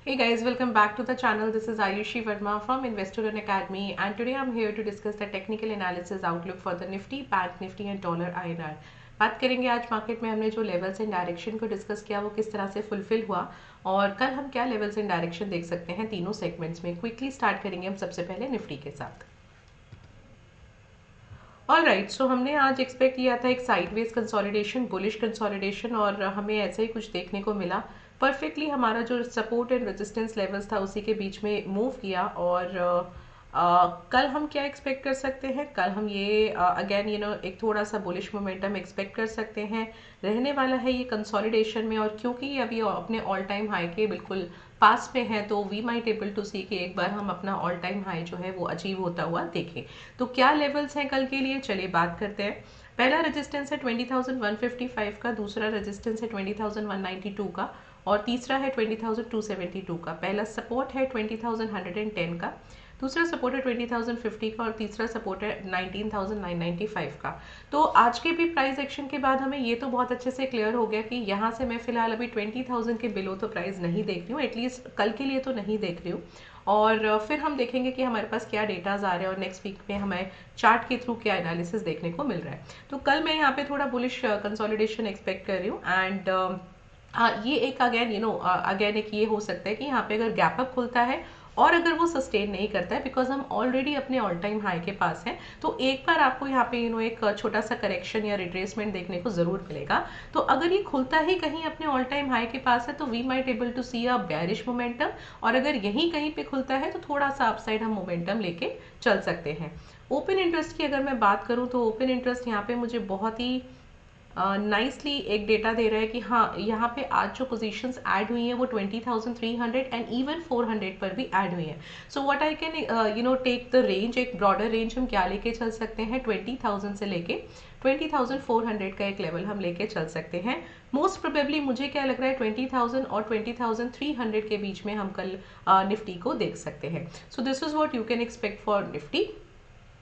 Hey guys, welcome back to the channel. This is Ayushi Verma from Investor Academy, and today I'm here to discuss the technical analysis outlook for the Nifty, Bank Nifty and Dollar INR. बात करेंगे आज market में हमने जो levels and direction को discuss किया वो किस तरह से फुलफिल हुआ और कल हम क्या लेवल्स एंड डायरेक्शन देख सकते हैं तीनों सेगमेंट्स में। क्विकली स्टार्ट करेंगे हम सबसे पहले निफ्टी के साथ। ऑल राइट, सो हमने आज एक्सपेक्ट किया था एक साइडवेज कंसोलिडेशन, बुलिश कंसोलिडेशन, और हमें ऐसा ही कुछ देखने को मिला। परफेक्टली हमारा जो सपोर्ट एंड रेजिस्टेंस लेवल्स था उसी के बीच में मूव किया। और कल हम क्या एक्सपेक्ट कर सकते हैं? कल हम ये अगेन एक थोड़ा सा बुलिश मोमेंटम एक्सपेक्ट कर सकते हैं। रहने वाला है ये कंसोलिडेशन में, और क्योंकि ये अभी अपने ऑल टाइम हाई के बिल्कुल पास में है तो वी माइट एबल टू सी कि एक बार हम अपना ऑल टाइम हाई जो है वो अचीव होता हुआ देखें। तो क्या लेवल्स हैं कल के लिए, चलिए बात करते हैं। पहला रेजिस्टेंस है 20,155 का, दूसरा रेजिस्टेंस है 20,192 का, और तीसरा है 20,272 का। पहला सपोर्ट है 20,110 का, दूसरा सपोर्ट है 20,050 का, और तीसरा सपोर्ट है 19,995 का। तो आज के भी प्राइस एक्शन के बाद हमें ये तो बहुत अच्छे से क्लियर हो गया कि यहाँ से मैं फिलहाल अभी 20,000 के बिलो तो प्राइस नहीं देख रही हूँ, एटलीस्ट कल के लिए तो नहीं देख रही हूँ। और फिर हम देखेंगे कि हमारे पास क्या डेटाज आ रहे हैं और नेक्स्ट वीक में हमें चार्ट के थ्रू क्या एनालिसिस देखने को मिल रहा है। तो कल मैं यहाँ पे थोड़ा बुलिश कंसोलिडेशन एक्सपेक्ट कर रही हूँ। एंड ये एक अगेन एक ये हो सकता है कि यहाँ पे अगर गैप अप खुलता है और अगर वो सस्टेन नहीं करता है, बिकॉज हम ऑलरेडी अपने ऑल टाइम हाई के पास हैं, तो एक बार आपको यहाँ पे एक छोटा सा करेक्शन या रिट्रेसमेंट देखने को जरूर मिलेगा। तो अगर ये खुलता ही कहीं अपने ऑल टाइम हाई के पास है तो we might able to see a bearish momentum, और अगर यहीं कहीं पे खुलता है तो थोड़ा सा अपसाइड हम मोमेंटम लेके चल सकते हैं। ओपन इंटरेस्ट की अगर मैं बात करूँ तो ओपन इंटरेस्ट यहाँ पे मुझे बहुत ही नाइसली एक डेटा दे रहा है कि हाँ, यहाँ पे आज जो पोजीशंस ऐड हुई हैं वो 20,300 एंड इवन 400 पर भी ऐड हुई हैं। So what I can take the range, एक ब्रॉडर रेंज हम क्या लेके चल सकते हैं, 20,000 से लेके 20,400 का एक लेवल हम लेके चल सकते हैं। मोस्ट प्रोबेबली मुझे क्या लग रहा है 20,000 और 20,300 के बीच में हम कल निफ्टी को देख सकते हैं। So this is what you can expect for Nifty.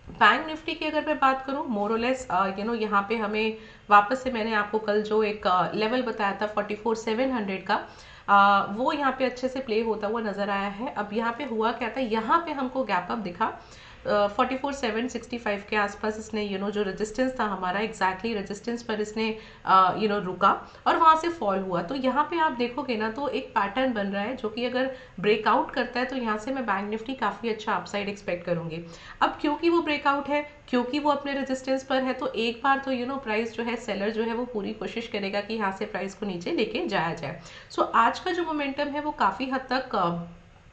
Bank Nifty की अगर मैं बात करूं, मोर और लेस यहाँ पे हमें वापस से मैंने आपको कल जो एक लेवल बताया था 44,700 का, वो यहाँ पे अच्छे से प्ले होता हुआ नजर आया है। अब यहाँ पे हुआ क्या था, यहाँ पे हमको गैप अप दिखा 44,765 के आसपास इसने जो रेजिस्टेंस था हमारा, एग्जैक्टली रेजिस्टेंस पर इसने रुका और वहां से फॉल हुआ। तो यहाँ पे आप देखोगे ना तो एक पैटर्न बन रहा है जो कि अगर ब्रेकआउट करता है तो यहाँ से मैं बैंक निफ्टी काफी अच्छा अपसाइड एक्सपेक्ट करूंगी। अब क्योंकि वो ब्रेकआउट है, क्योंकि वो अपने रेजिस्टेंस पर है, तो एक बार तो प्राइस जो है, सेलर जो है वो पूरी कोशिश करेगा कि यहाँ से प्राइस को नीचे लेके जाया जाए। सो आज का जो मोमेंटम है वो काफी हद तक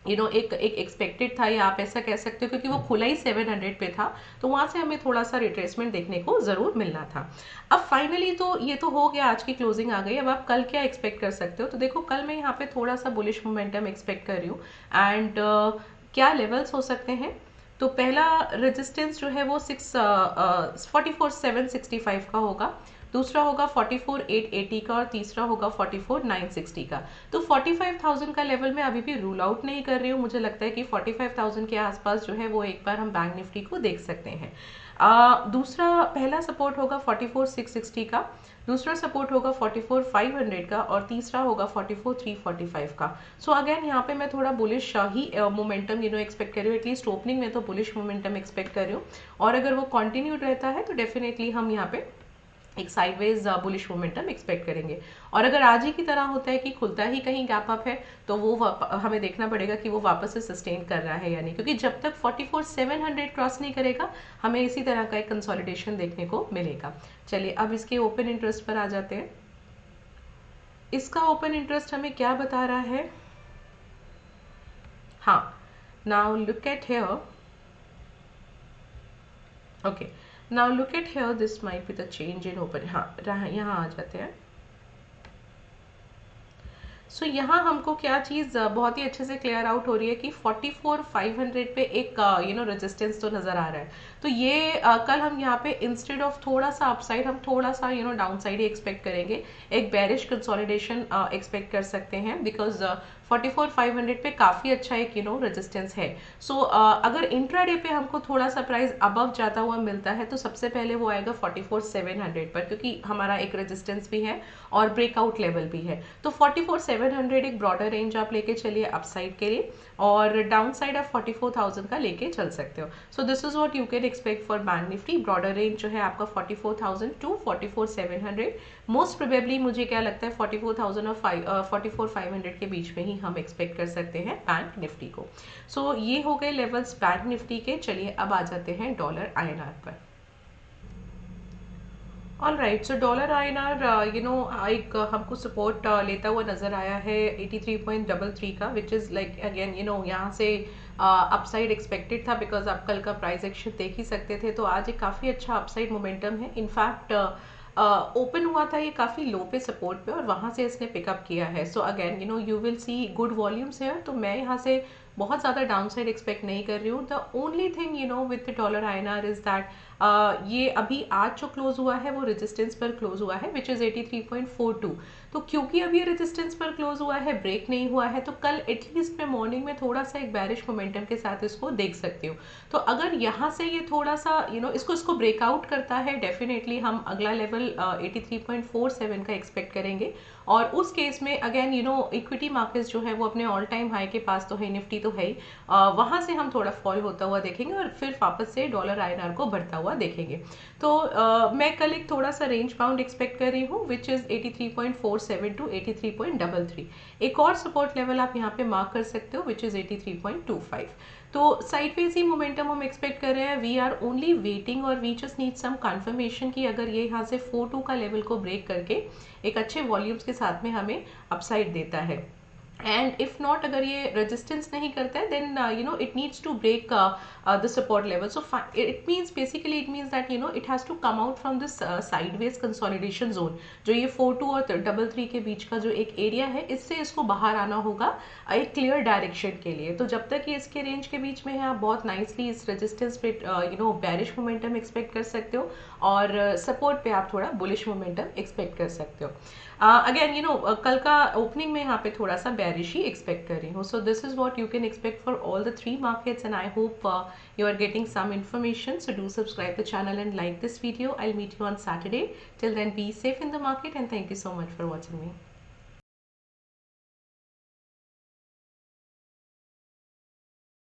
एक एक्सपेक्टेड था, या आप ऐसा कह सकते हो, क्योंकि वो खुला ही 700 पे था, तो वहां से हमें थोड़ा सा रिट्रेसमेंट देखने को जरूर मिलना था। अब फाइनली तो ये तो हो गया, आज की क्लोजिंग आ गई। अब आप कल क्या एक्सपेक्ट कर सकते हो? तो देखो, कल मैं यहाँ पे थोड़ा सा बुलिश मोमेंटम एक्सपेक्ट कर रही हूँ। एंड क्या लेवल्स हो सकते हैं? तो पहला रेजिस्टेंस जो है वो 44,765 का होगा, दूसरा होगा 44,880 का, और तीसरा होगा 44,960 का। तो 45,000 का लेवल मैं अभी भी रूल आउट नहीं कर रही हूँ। मुझे लगता है कि 45,000 के आसपास जो है वो एक बार हम बैंक निफ्टी को देख सकते हैं। दूसरा पहला सपोर्ट होगा 44,660 का, दूसरा सपोर्ट होगा 44,500 का, और तीसरा होगा 44,345 का। सो अगेन यहाँ पे मैं थोड़ा बुलिश ही मोमेंटम एक्सपेक्ट कर रही हूँ, एटलीस्ट ओपनिंग में तो बुलिश मोमेंटम एक्सपेक्ट कर रही हूँ। और अगर वो कंटिन्यूड रहता है तो डेफिनेटली हम यहाँ पे एक साइडवेज बुलिश मोमेंटम एक्सपेक्ट करेंगे। और अगर आज ही की तरह होता है कि खुलता ही कहीं गैप अप है तो वो हमें देखना पड़ेगा कि वो वापस से सस्टेन कर रहा है या नहीं, क्योंकि जब तक 44,700 क्रॉस नहीं करेगा हमें इसी तरह का एक कंसोलिडेशन देखने को मिलेगा। चलिए अब इसके ओपन इंटरेस्ट पर आ जाते हैं। इसका ओपन इंटरेस्ट हमें क्या बता रहा है? हाँ, now look at here. Okay, now look at here, this might be the change in open. हाँ, यहाँ आ जाते हैं। सो यहाँ हमको क्या चीज़ बहुत ही अच्छे से क्लियर आउट हो रही है कि 44,500 पे एक रेजिस्टेंस तो नज़र आ रहा है। तो ये कल हम यहाँ पे इंस्टेड ऑफ थोड़ा सा अपसाइड हम थोड़ा सा डाउन साइड ही एक्सपेक्ट करेंगे, एक बेरिश कंसोलिडेशन एक्सपेक्ट कर सकते हैं, बिकॉज 44,500 पे काफ़ी अच्छा एक रेजिस्टेंस है। सो अगर इंट्राडे पे हमको थोड़ा सा प्राइस अबव जाता हुआ मिलता है तो सबसे पहले वो आएगा 44,700 पर, क्योंकि हमारा एक रेजिस्टेंस भी है और ब्रेकआउट लेवल भी है। तो 44,700 एक ब्रॉडर रेंज आप लेके चलिए अपसाइड के लिए, और डाउन साइड आप 44,000 का लेके चल सकते हो। So this is what you can expect for bank Nifty. Broader range जो है आपका 44,000 टू 44,700, मोस्ट प्रोबेबली मुझे क्या लगता है 44,000 और 44,500 के बीच में ही हम एक्सपेक्ट कर सकते हैं बैंक निफ्टी को। सो ये हो गए लेवल्स बैंक निफ्टी के। चलिए अब आ जाते हैं डॉलर आईएनआर पर। ऑल राइट, सो डॉलर आईएनआर एक हमको सपोर्ट लेता हुआ नजर आया है 83.33 का, विच इज़ लाइक अगेन यहाँ से अपसाइड एक्सपेक्टेड था, बिकॉज आप कल का प्राइस एक्शन देख ही सकते थे। तो आज एक काफ़ी अच्छा अपसाइड मोमेंटम है। इनफैक्ट ओपन हुआ था ये काफ़ी लो पे सपोर्ट पे, और वहाँ से इसने पिकअप किया है। So again you will see good volumes है, तो मैं यहाँ से बहुत ज़्यादा डाउन साइड एक्सपेक्ट नहीं कर रही हूँ। The only thing with dollar INR is that ये अभी आज जो क्लोज हुआ है वो रेजिस्टेंस पर क्लोज हुआ है, विच इज़ 83.42। तो क्योंकि अब ये रेजिस्टेंस पर क्लोज हुआ है, ब्रेक नहीं हुआ है, तो कल एटलीस्ट मैं मॉर्निंग में थोड़ा सा एक बैरिश मोमेंटम के साथ इसको देख सकती हूँ। तो अगर यहाँ से ये थोड़ा सा इसको ब्रेकआउट करता है, डेफिनेटली हम अगला लेवल 83.47 का एक्सपेक्ट करेंगे। और उस केस में अगेन इक्विटी मार्केट्स जो है वो अपने ऑल टाइम हाई के पास तो है, निफ्टी तो है ही, वहां से हम थोड़ा फॉल होता हुआ देखेंगे और फिर वापस से डॉलर आईएनआर को बढ़ता हुआ देखेंगे। तो मैं कल एक थोड़ा सा रेंज बाउंड एक्सपेक्ट कर रही हूँ, विच इज 83.47 टू 83.33। एक और सपोर्ट लेवल आप यहाँ पे मार्क कर सकते हो, विच इज 83.25। तो साइडवेज ही मोमेंटम हम एक्सपेक्ट कर रहे हैं। वी आर ओनली वेटिंग और we just need some confirmation कि अगर ये यहाँ से 42 का लेवल को ब्रेक करके एक अच्छे वॉल्यूम्स के साथ में हमें अपसाइड देता है। एंड इफ नॉट, अगर ये रेजिस्टेंस नहीं करता है, then it needs to break the support level. So it means basically it means that it has to come out from this sideways consolidation zone, जो ये 42 और 33 के बीच का जो एक एरिया है, इससे इसको बाहर आना होगा एक क्लियर डायरेक्शन के लिए। तो जब तक ये इसके रेंज के बीच में है, आप बहुत नाइसली इस रेजिस्टेंस पे बेरिश मोमेंटम एक्सपेक्ट कर सकते हो, और सपोर्ट पे आप थोड़ा बुलिश मोमेंटम एक्सपेक्ट कर सकते हो। अगेन कल का ओपनिंग में यहाँ पे थोड़ा सा बेरिश ही एक्सपेक्ट कर रही हूँ। So this is what you can expect for all the 3 markets, and I hope you are getting some information. So do subscribe the channel and like this video. I'll meet you on Saturday. Till then, be safe in the market, and thank you so much for watching me.